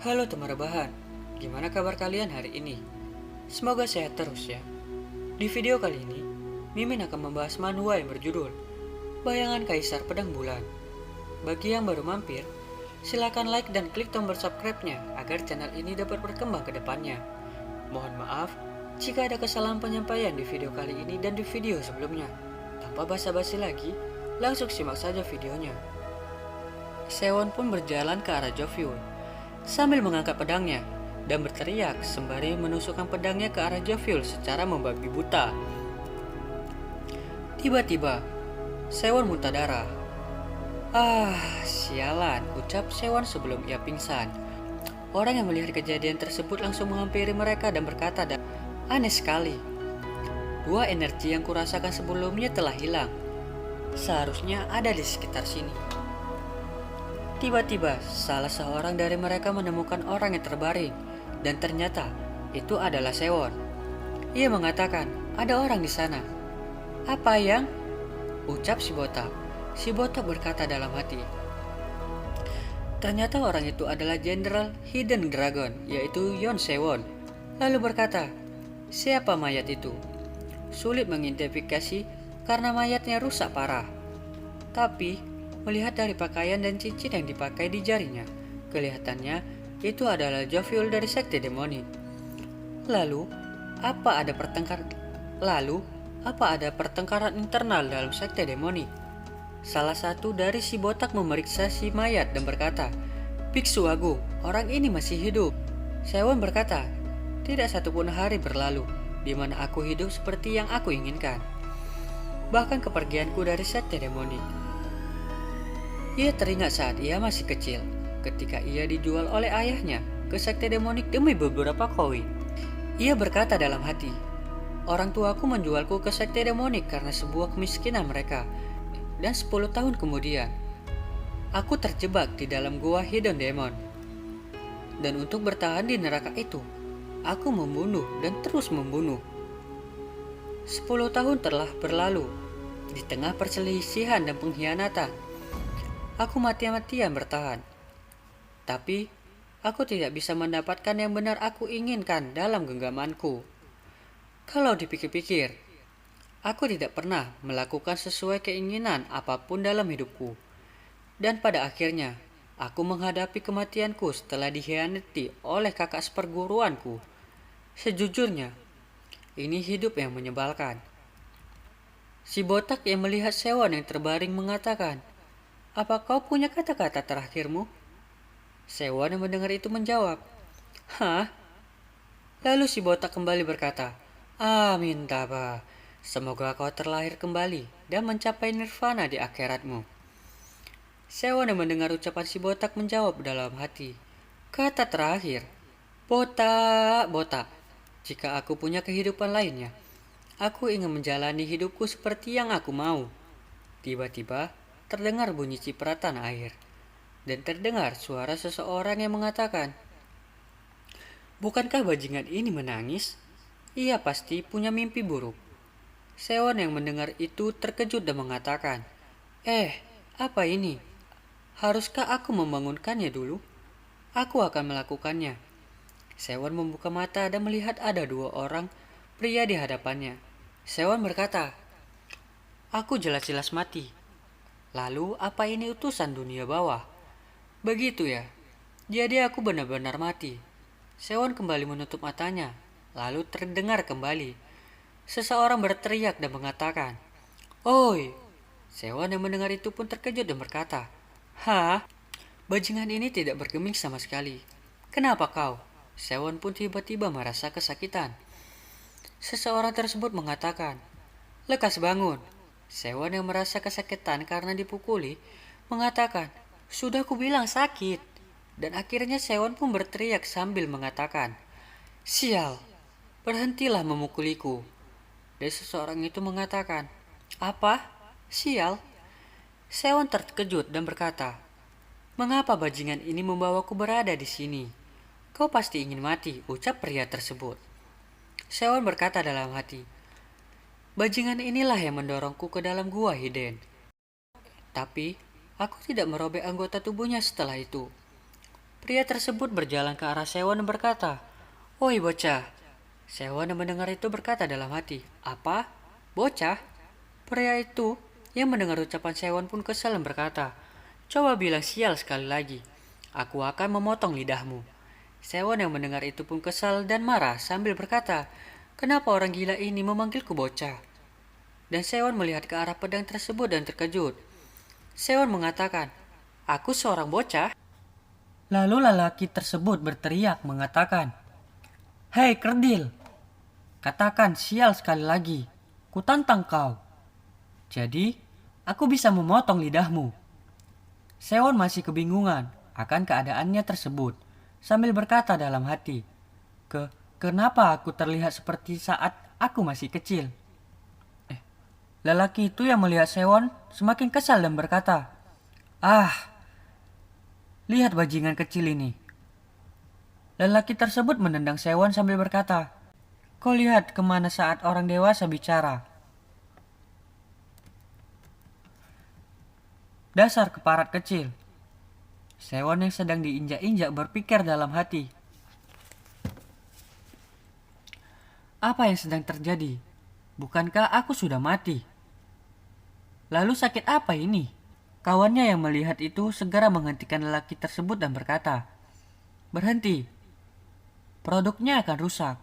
Halo teman rebahan, gimana kabar kalian hari ini? Semoga sehat terus ya. Di video kali ini, Mimin akan membahas manhwa yang berjudul Bayangan Kaisar Pedang Bulan. Bagi yang baru mampir, silakan like dan klik tombol subscribe-nya agar channel ini dapat berkembang ke depannya. Mohon maaf jika ada kesalahan penyampaian di video kali ini dan di video sebelumnya. Tanpa basa-basi lagi, langsung simak saja videonya. Sewon pun berjalan ke arah Jovyul sambil mengangkat pedangnya dan berteriak sembari menusukkan pedangnya ke arah Jovyul secara membabi buta. Tiba-tiba, Sewon muntah darah. Sialan, ucap Sewon sebelum ia pingsan. Orang yang melihat kejadian tersebut langsung menghampiri mereka dan berkata, aneh sekali. Dua energi yang kurasakan sebelumnya telah hilang. Seharusnya ada di sekitar sini. Tiba-tiba, salah seorang dari mereka menemukan orang yang terbaring, dan ternyata itu adalah Sewon. Ia mengatakan, ada orang di sana. Apa yang? Ucap si botak. Si botak berkata dalam hati. Ternyata orang itu adalah Jenderal Hidden Dragon, yaitu Yon Sewon. Lalu berkata, siapa mayat itu? Sulit mengidentifikasi karena mayatnya rusak parah. Tapi melihat dari pakaian dan cincin yang dipakai di jarinya, kelihatannya itu adalah Jovyul dari Sekte Demonik. Lalu, apa ada pertengkaran internal dalam Sekte Demonik? Salah satu dari si botak memeriksa si mayat dan berkata, Biksu Agung, orang ini masih hidup. Sewon berkata, tidak satupun hari berlalu di mana aku hidup seperti yang aku inginkan. Bahkan kepergianku dari Sekte Demonik. Ia teringat saat ia masih kecil, ketika ia dijual oleh ayahnya ke Sekte Demonik demi beberapa koin. Ia berkata dalam hati, orang tuaku menjualku ke Sekte Demonik karena sebuah kemiskinan mereka. Dan 10 tahun kemudian, aku terjebak di dalam gua Hidden Demon. Dan untuk bertahan di neraka itu, aku membunuh dan terus membunuh. 10 tahun telah berlalu, di tengah perselisihan dan pengkhianatan. Aku mati-matian bertahan. Tapi, aku tidak bisa mendapatkan yang benar aku inginkan dalam genggamanku. Kalau dipikir-pikir, aku tidak pernah melakukan sesuai keinginan apapun dalam hidupku. Dan pada akhirnya, aku menghadapi kematianku setelah dikhianati oleh kakak seperguruanku. Sejujurnya, ini hidup yang menyebalkan. Si botak yang melihat Sewon yang terbaring mengatakan, apa kau punya kata-kata terakhirmu? Sewon yang mendengar itu menjawab, hah? Lalu si botak kembali berkata, amin tabah, semoga kau terlahir kembali dan mencapai nirvana di akhiratmu. Sewon yang mendengar ucapan si botak menjawab dalam hati, kata terakhir, botak, jika aku punya kehidupan lainnya, aku ingin menjalani hidupku seperti yang aku mau. Tiba-tiba, terdengar bunyi cipratan air, dan terdengar suara seseorang yang mengatakan, bukankah bajingan ini menangis? Ia pasti punya mimpi buruk. Sewon yang mendengar itu terkejut dan mengatakan, apa ini? Haruskah aku membangunkannya dulu? Aku akan melakukannya. Sewon membuka mata dan melihat ada dua orang pria di hadapannya. Sewon berkata, aku jelas-jelas mati. Lalu apa ini utusan dunia bawah? Begitu ya. Jadi aku benar-benar mati. Sewon kembali menutup matanya. Lalu terdengar kembali. Seseorang berteriak dan mengatakan, oi. Sewon yang mendengar itu pun terkejut dan berkata, hah? Bajingan ini tidak bergeming sama sekali. Kenapa kau? Sewon pun tiba-tiba merasa kesakitan. Seseorang tersebut mengatakan, lekas bangun. Sewon yang merasa kesakitan karena dipukuli, mengatakan, sudah kubilang sakit. Dan akhirnya Sewon pun berteriak sambil mengatakan, sial, berhentilah memukuliku. Dan seseorang itu mengatakan, apa? Sial? Sewon terkejut dan berkata, mengapa bajingan ini membawaku berada di sini? Kau pasti ingin mati, ucap pria tersebut. Sewon berkata dalam hati, bajingan inilah yang mendorongku ke dalam gua Hidden. Tapi, aku tidak merobek anggota tubuhnya setelah itu. Pria tersebut berjalan ke arah Sewon dan berkata, "Woi bocah." Sewon yang mendengar itu berkata dalam hati, "Apa? Bocah?" Pria itu yang mendengar ucapan Sewon pun kesal dan berkata, "Coba bilang sial sekali lagi. Aku akan memotong lidahmu." Sewon yang mendengar itu pun kesal dan marah sambil berkata, "Kenapa orang gila ini memanggilku bocah?" Dan Sewon melihat ke arah pedang tersebut dan terkejut. Sewon mengatakan, "Aku seorang bocah." Lalu lelaki tersebut berteriak mengatakan, "Hei kerdil, katakan sial sekali lagi. Kutantang kau. Jadi, aku bisa memotong lidahmu." Sewon masih kebingungan akan keadaannya tersebut, sambil berkata dalam hati, Kenapa aku terlihat seperti saat aku masih kecil?" Lelaki itu yang melihat Sewon semakin kesal dan berkata, "Ah, lihat bajingan kecil ini." Lelaki tersebut menendang Sewon sambil berkata, "Kau lihat kemana saat orang dewasa bicara? Dasar keparat kecil." Sewon yang sedang diinjak-injak berpikir dalam hati, "Apa yang sedang terjadi? Bukankah aku sudah mati? Lalu sakit apa ini?" Kawannya yang melihat itu segera menghentikan lelaki tersebut dan berkata, "Berhenti, produknya akan rusak."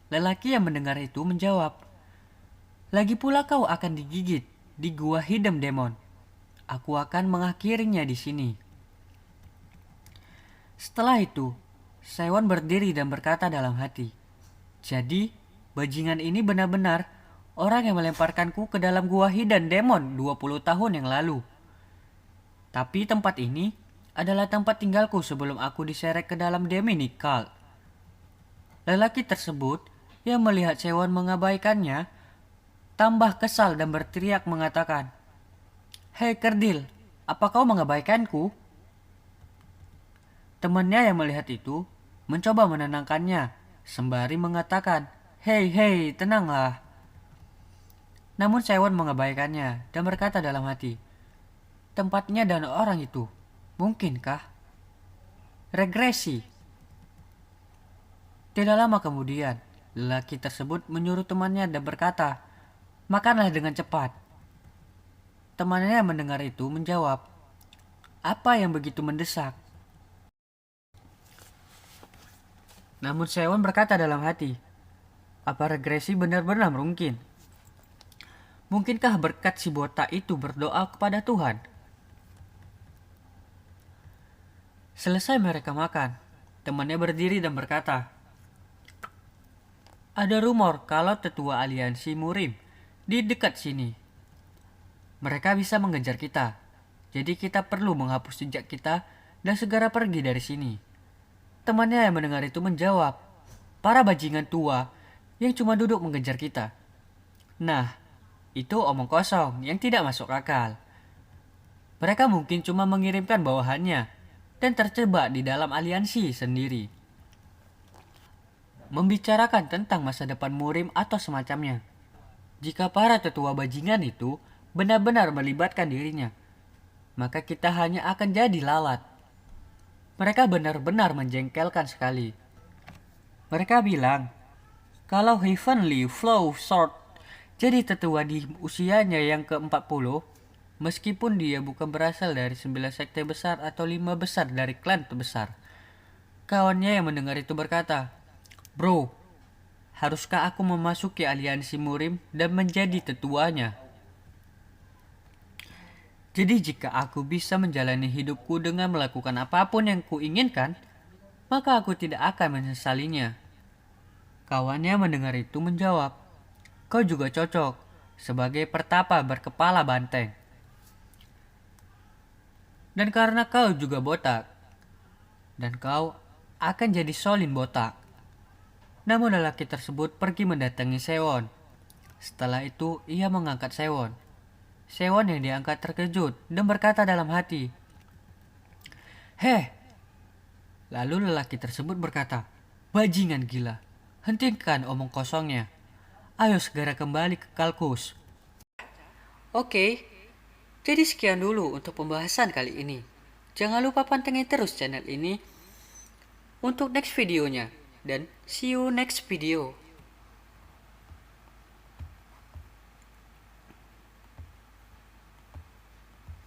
Lelaki yang mendengar itu menjawab, "Lagi pula kau akan digigit di gua Hidden Demon. Aku akan mengakhirinya di sini." Setelah itu, Sewon berdiri dan berkata dalam hati, "Jadi, bajingan ini benar-benar orang yang melemparkanku ke dalam gua Hidden Demon 20 tahun yang lalu. Tapi tempat ini adalah tempat tinggalku sebelum aku diseret ke dalam Demonic Cult." Lelaki tersebut yang melihat Sewon mengabaikannya tambah kesal dan berteriak mengatakan, "Hei kerdil, apa kau mengabaikanku?" Temannya yang melihat itu mencoba menenangkannya sembari mengatakan, Hei, tenanglah." Namun Sewon mengabaikannya dan berkata dalam hati, "Tempatnya dan orang itu, mungkinkah?" Regresi. Tidak lama kemudian, lelaki tersebut menyuruh temannya dan berkata, "Makanlah dengan cepat." Temannya yang mendengar itu menjawab, "Apa yang begitu mendesak?" Namun Sewon berkata dalam hati, "Apa regresi benar-benar mungkin? Mungkinkah berkat si botak itu berdoa kepada Tuhan?" Selesai mereka makan, temannya berdiri dan berkata, "Ada rumor kalau tetua aliansi Murim di dekat sini. Mereka bisa mengejar kita, jadi kita perlu menghapus jejak kita dan segera pergi dari sini." Temannya yang mendengar itu menjawab, "Para bajingan tua yang cuma duduk mengejar kita." Nah, itu omong kosong yang tidak masuk akal. Mereka mungkin cuma mengirimkan bawahannya dan terjebak di dalam aliansi sendiri, membicarakan tentang masa depan Murim atau semacamnya. Jika para tetua bajingan itu benar-benar melibatkan dirinya, maka kita hanya akan jadi lalat. Mereka benar-benar menjengkelkan sekali. Mereka bilang, kalau Heavenly Flow Sword jadi tetua di usianya yang ke-40, meskipun dia bukan berasal dari 9 sekte besar atau 5 besar dari klan terbesar. Kawannya yang mendengar itu berkata, "Bro, haruskah aku memasuki aliansi Murim dan menjadi tetuanya? Jadi jika aku bisa menjalani hidupku dengan melakukan apapun yang kuinginkan, maka aku tidak akan menyesalinya." Kawannya mendengar itu menjawab, "Kau juga cocok sebagai pertapa berkepala banteng. Dan karena kau juga botak, dan kau akan jadi Solin botak." Namun lelaki tersebut pergi mendatangi Sewon. Setelah itu ia mengangkat Sewon. Sewon yang diangkat terkejut dan berkata dalam hati, "Heh." Lalu lelaki tersebut berkata, "Bajingan gila, hentikan omong kosongnya. Ayo segera kembali ke Kalkus." Oke, jadi sekian dulu untuk pembahasan kali ini. Jangan lupa pantengin terus channel ini untuk next videonya. Dan see you next video.